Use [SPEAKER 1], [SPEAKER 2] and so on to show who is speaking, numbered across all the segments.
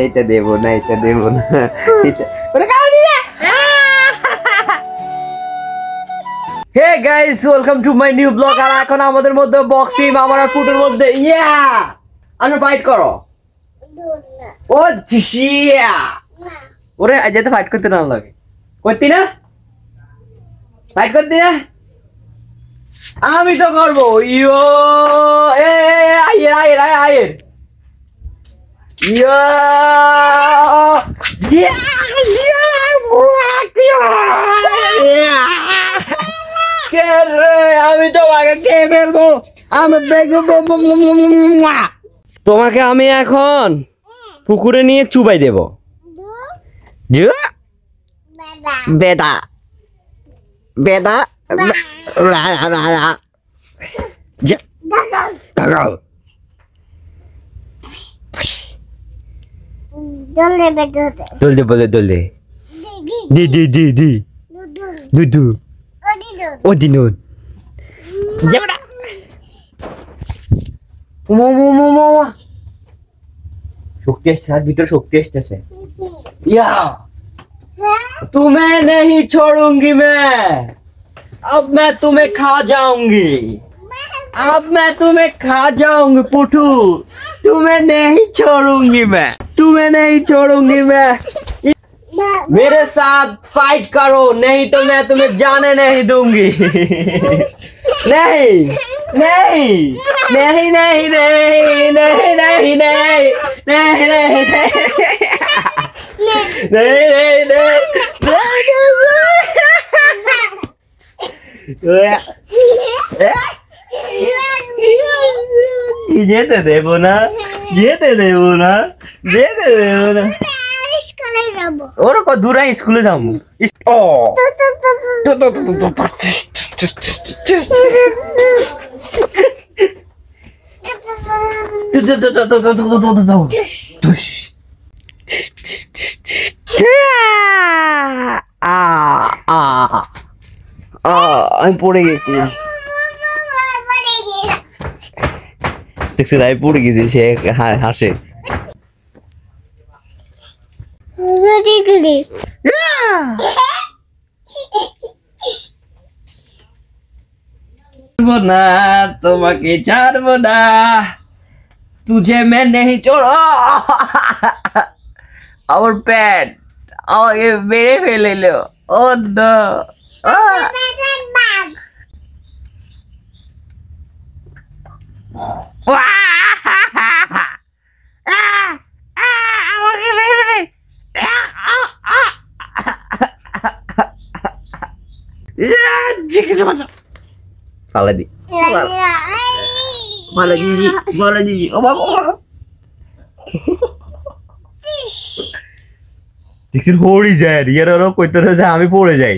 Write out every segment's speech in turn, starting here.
[SPEAKER 1] এটা দেবো না, এটা দেবো না। Hey guys, welcome to my new blog. আর এখন আমাদের মধ্যে বক্সিং, আমার ফুটের মধ্যে ইয়া আমরা ফাইট করো। ও জিশিয়া ওরে যেতে ফাইট করতে না লাগে, করতি না ফাইট করতি না, আমি তো করবো। ইয়ো এ আয়ের আয়ের আয়ের ইয়ো আমি তোমাকে খেয়ে ফেলবো, আমি তোমাকে আমি এখন পুকুরে নিয়ে চুবাই দেব। বেদা বেদা দোলদে বলে দোলদে দি দি দি দি দুদু ও দিনুন যাবড়া শক্তি আসছে, আর ভিতরে শক্তি আসতেছে। ইয়া तुम्हें नहीं छोड़ूंगी मैं, अब मैं तुम्हें खा जाऊंगी, अब मैं तुम्हें खा जाऊंगी पुटू, तुम्हें नहीं छोड़ूंगी मैं, तुम्हें नहीं छोड़ूंगी मैं। मेरे साथ फाइट करो, नहीं तो मैं तुम्हें जाने नहीं दूंगी। नहीं नहीं नहीं नहीं नहीं नहीं नहीं नहीं नहीं नहीं नहीं नहीं যেতে দেব না, যেতে দেব না, যেতে দেব না। ওর কত দূরে স্কুলে যাবো। আমি পড়ে গেছি, আমি পড়ে গেছি। সে হাসে। না তোমাকে ছাড়বো না, তুঝে मैं नहीं छोड़ो। আমার পেট আমাকে মেরে ফেলেলো। ও নো পালা দি পালা দিদি পালা দিদি। ও বাবা দেখছি পড়ে যায়, ইয়ার কইতে যে আমি পড়ে যাই,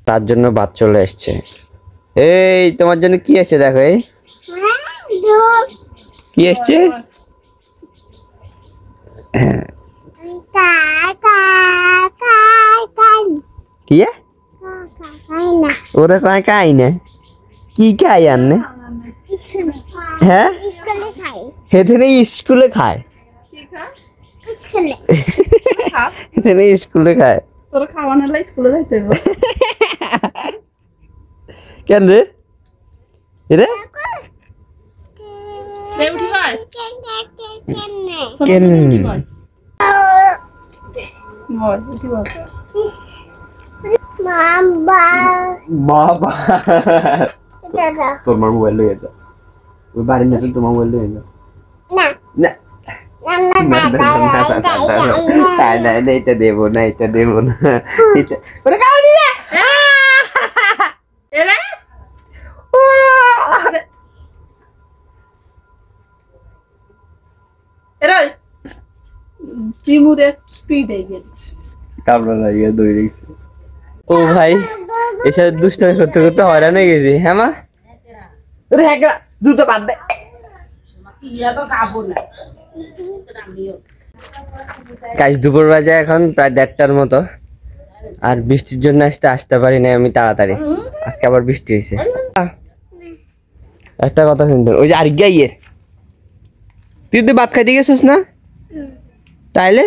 [SPEAKER 1] তার জন্য বাদ চলে আসছে। এই তোমার জন্য কি আসছে দেখো, এই কি আসছে। কি ওরা কয় খাই না, কি খাই আননে? হ্যাঁ হেথেনে স্কুলে খায়, হেথেনে স্কুলে খায়।
[SPEAKER 2] তোর খাওয়ানোর লাই স্কুলে যাইতে হবে
[SPEAKER 1] কেন রে? রে
[SPEAKER 2] উঠি ভাই
[SPEAKER 1] কেন
[SPEAKER 2] উঠি ভাই
[SPEAKER 1] বাবা তোর মার মোবাইল লয়ে যা, ওই বাড়ি না তোমার মোবাইল লয়ে যা। না না এটা দেবো না, এটা দেবো না, এটা ওরে খাওয়া দিলে
[SPEAKER 2] এরে এরে তিমুরে পিটে গেছে,
[SPEAKER 1] কামড়া লাগিয়ে দই রেখেছে। ও ভাই এসব দুষ্টামি করতে করতে হয়রান হয়ে গেছি। হ্যাঁ মা দুটো বাদ দে। গাইস দুপুর বাজে এখন প্রায় 1:30টার মতো, আর বৃষ্টির জন্য আসতে পারি না আমি তাড়াতাড়ি। আজকে আবার বৃষ্টি হয়েছে। একটা কথা শুনতেন, ওই যে আরিজ্ঞা ইয়ের তুই তো ভাত খাইতে গেছিস না তাইলে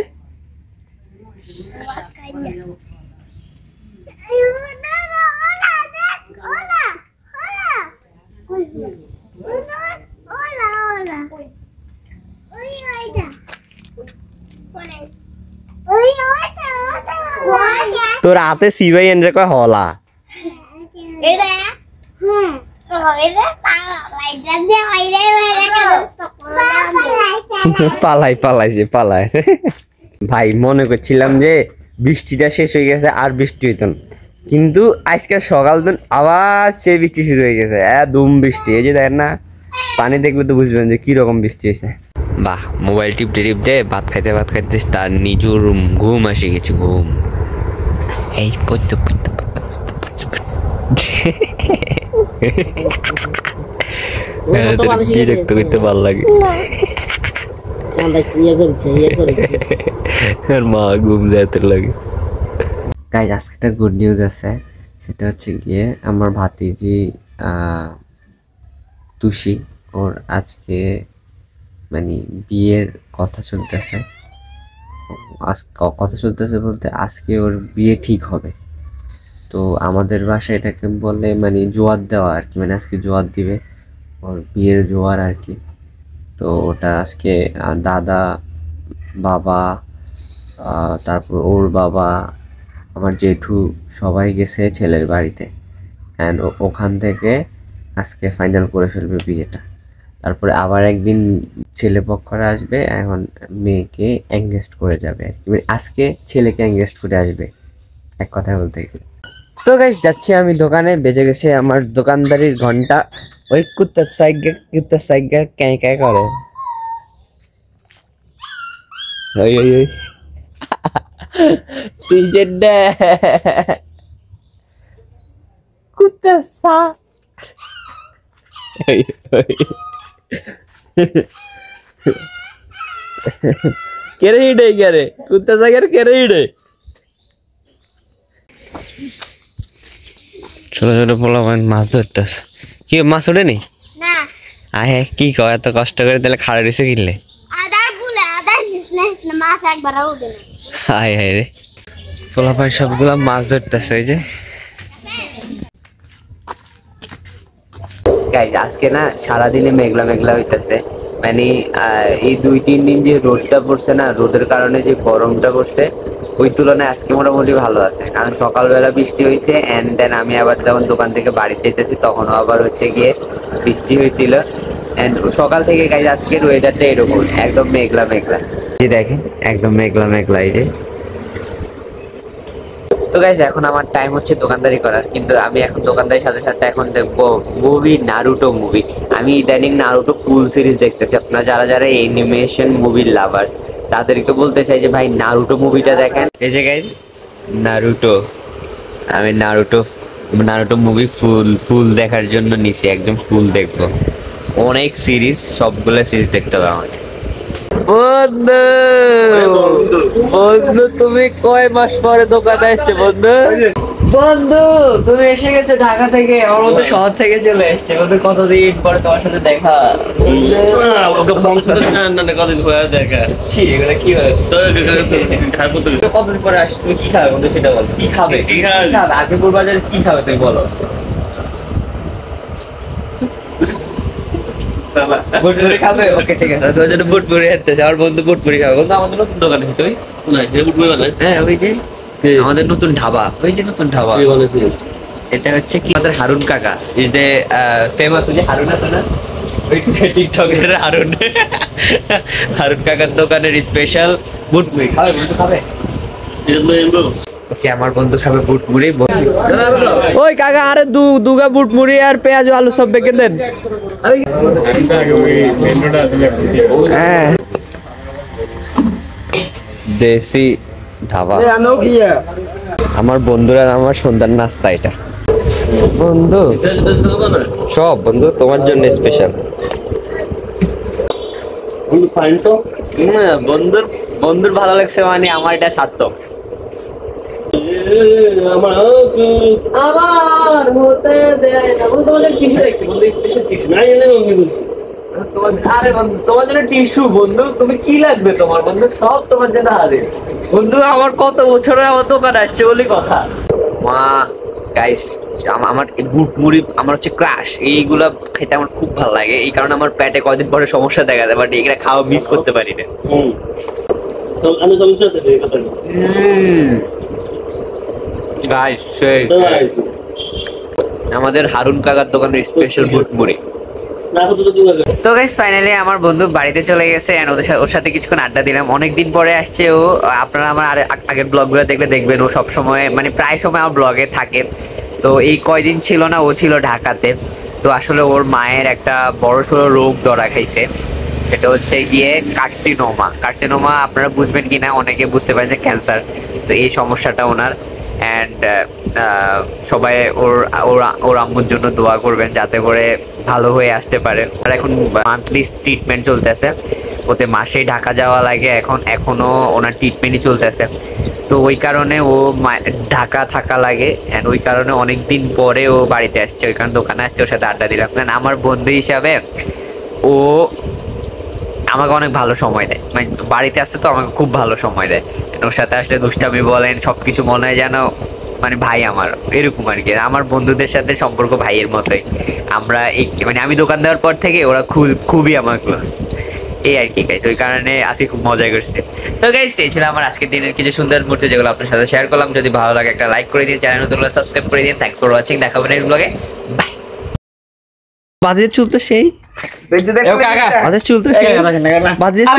[SPEAKER 1] তোর হাতে সিবাই এনে কয় হলা পালাই ভাই মনে করছিলাম যে বৃষ্টিটা শেষ হয়ে গেছে আর বৃষ্টি হইতো না কিন্তু আজকে সকাল দিন আবার সেই বৃষ্টি শুরু হয়ে গেছে একদম বৃষ্টি এই যে দেখেন না পানি দেখলে তো বুঝবেন যে কি রকম বৃষ্টি হয়েছে বাহ মোবাইল টিপতে ভাত খাইতে তার নিজুর ঘুম আসে গেছে ঘুম এই পড়তে বিরক্ত করতে ভালো লাগে আর মা ঘুম যেতে লাগে গাইজ আজকে একটা গুড নিউজ আছে সেটা হচ্ছে গিয়ে আমার ভাতিজি তুষি ওর আজকে মানে বিয়ের কথা চলতেছে বলতে আজকে ওর বিয়ে ঠিক হবে তো আমাদের বাসায় এটাকে বলে মানে জোয়ার দেওয়া আর কি মানে আজকে জোয়ার দিবে ওর বিয়ের জোয়ার আর কি তো ওটা আজকে দাদা বাবা তারপর ওর বাবা আমার জেঠু সবাই গেছে ছেলের বাড়িতে অ্যান্ড ওখান থেকে আজকে ফাইনাল করে ফেলবে বিয়েটা তারপরে আবার একদিন ছেলে পক্ষরা আসবে এখন মেয়েকে এঙ্গেজ করে যাবে আর কি মানে আজকে ছেলেকে এঙ্গেজ করে আসবে এক কথা বলতে গেলে তো গাইস যাচ্ছি আমি দোকানে বেজে গেছে আমার দোকানদারির ঘন্টা ওই কুত্তার সাইগা ক্যাঁ ক্যাঁ করে ওই ওই ওই তুই যে কুত্তার সা কেরে হিডে কেরে কুত্তা সাগের কেরে হিডে ছোট ছোট পোলা মাছ ধরতেছে কি মাছ ওঠেনি
[SPEAKER 3] না
[SPEAKER 1] আয় কি কয় এত কষ্ট করে তাহলে খাড়া রয়েছে কিনলে
[SPEAKER 3] মাছ একবার উঠে
[SPEAKER 1] হায় হায় রে পোলা পাই সবগুলা মাছ ধরতেছে ওই যে গাইজ আজকে না সারাদিনে মেঘলা মেঘলা হইতেছে মানে এই 2-3 দিন যে রোদটা পড়ছে না রোদের কারণে যে গরমটা পড়ছে ওই তুলনায় আজকে মোটামুটি ভালো আছে কারণ সকালবেলা বৃষ্টি হয়েছে অ্যান্ড দেন আমি আবার যখন দোকান থেকে বাড়িতে যেতেছি তখনও আবার হচ্ছে গিয়ে বৃষ্টি হয়েছিল অ্যান্ড সকাল থেকে গাইজ আজকের ওয়েদারটা এরকম একদম মেঘলা মেঘলা যে দেখেন একদম মেঘলা মেঘলা এই যে তো গাইজ এখন আমার টাইম হচ্ছে দোকানদারি করার কিন্তু আমি এখন দোকানদারির সাথে সাথে এখন দেখবো মুভি নারুটো মুভি আমি ইদানিং নারুটো ফুল সিরিজ দেখতেছি আপনারা যারা যারা অ্যানিমেশন মুভির লাভার তাদেরকে বলতে চাই যে ভাই নারুটো মুভিটা দেখেন এই যে গাইজ নারুটো আমি নারুটো মুভি ফুল দেখার জন্য নিছি একদম ফুল দেখবো অনেক সিরিজ সবগুলো সিরিজ দেখতে হবে আমাকে বন্ধু তুমি কয় মাস পরে দোকানে এসছো বন্ধু তুমি এসে গেছো ঢাকা থেকে আমার মতো শহর থেকে চলে এসছে বন্ধু কতদিন পরে তোমার সাথে দেখা কতদিন পরে দেখা কি কতদিন পরে আসছো তুমি কি খাবে বন্ধু সেটা বলো কি খাবে আগেপুর বাজারে কি খাবে তুমি বলো বুটপুরি খাবে ওকে ঠিক আছে তোর জন্য বুটপুরি আনতেছে আমার বন্ধু বুটপুরি খাবে বন্ধু আমাদের নতুন দোকানে তুই হ্যাঁ ওই যে আমাদের নতুন ঢাবা ওই যে নতুন ঢাবা এটা হচ্ছে কি আমাদের হারুন কাকা এই যে ফেমাস যে হারুন আছে না ওই টিকটকের হারুন কাকার দোকানের স্পেশাল বুটপুরি খাবে বন্ধু খাবে ওকে আমার বন্ধু খাবে বুটপুরি ওই কাকা আরে দুগা বুটপুরি আর পেঁয়াজ আলু সব বেঁকে দেন হ্যাঁ দেশি ধাবা আমার বন্ধুরা আমার সন্ধ্যার নাস্তা এটা বন্ধু সব বন্ধু তোমার জন্য স্পেশাল বন্ধুর ভালো লাগছে মানে আমার এটা সার্থক আমার হতে দেয় না বন্ধু তোমাদের কিছু দেখছি বন্ধু স্পেশাল কিছু না আরে বন্ধু তোমার জন্য টিস্যু বন্ধু, তুমি কি লাগবে তোমার বন্ধু, সব তোমার জন্য আরে বন্ধু। আমার কত বছরের আমার দোকান আসছে বলি কথা। মা গাইস, আমার বুট মুড়ি আমার হচ্ছে ক্রাশ, এইগুলা খেতে আমার খুব ভালো লাগে। এই কারণে আমার পেটে কয়দিন পরে সমস্যা দেখা যায়, বাট এগুলা খাওয়া মিস করতে পারি না।
[SPEAKER 3] আমি সমস্যা আছে এই কথা
[SPEAKER 1] গাইস সেই আমাদের হারুন কাকার দোকানের স্পেশাল বুট মুড়ি। তো গাইস ফাইনালি আমার বন্ধু বাড়িতে চলে গেছে, এন্ড ওর সাথে কিছুক্ষণ আড্ডা দিলাম। অনেকদিন পরে আসছে ও। আপনারা আমার আগের ব্লগগুলো দেখলে দেখবেন ও সব সময় মানে প্রায় সময় আমার ব্লগে থাকে। তো এই কয়দিন ছিল না, ও ছিল ঢাকাতে। তো আসলে ওর মায়ের একটা বড়সড় রোগ ধরা খাইছে, সেটা হচ্ছে গিয়ে কার্সিনোমা। আপনারা বুঝবেন কিনা, অনেকে বুঝতে পারেন যে ক্যান্সার। তো এই সমস্যাটা ওনার, অ্যান্ড সবাই ওর আম্মুর জন্য দোয়া করবেন যাতে করে ভালো হয়ে আসতে পারে। আর এখন মান্থলি ট্রিটমেন্ট চলতেছে, ওতে মাসেই ঢাকা যাওয়া লাগে। এখনো ওনার ট্রিটমেন্টই চলতেছে। তো ওই কারণে ও ঢাকা থাকা লাগে, অ্যান্ড ওই কারণে অনেক দিন পরে ও বাড়িতে আসছে। ওই কারণে দোকানে আসছে, ওর সাথে আড্ডা দিলাম। আমার বন্ধু হিসাবে ও আমাকে অনেক ভালো সময় দেয়, মানে বাড়িতে আসতে তো আমাকে খুব ভালো সময় দেয়। ওর সাথে আসলে দুষ্টামি বলেন সবকিছু মনে হয় যেন মানে ভাই আমার, এরকম আর কি। আমার বন্ধুদের সাথে সম্পর্ক ভাইয়ের মতোই। আমরা মানে আমি দোকান দেওয়ার পর থেকে ওরা খুবই আমার ক্লোজ, এই আর কি গাইস। ওই কারণে আজকে খুব মজা করছে। তো গাইস এই ছিল আমার আজকের দিনের কিছু সুন্দর মুহূর্ত যেগুলো আপনার সাথে শেয়ার করলাম। যদি ভালো লাগে একটা লাইক করে দিন, চ্যানেল নতুন হলে সাবস্ক্রাইব করে দিন। থ্যাঙ্কস ফর ওয়াচিং, দেখা হবে নেক্সট ব্লগে, বাই। বাজে চুলতো সেই বাজে চুলতো সেই বাজে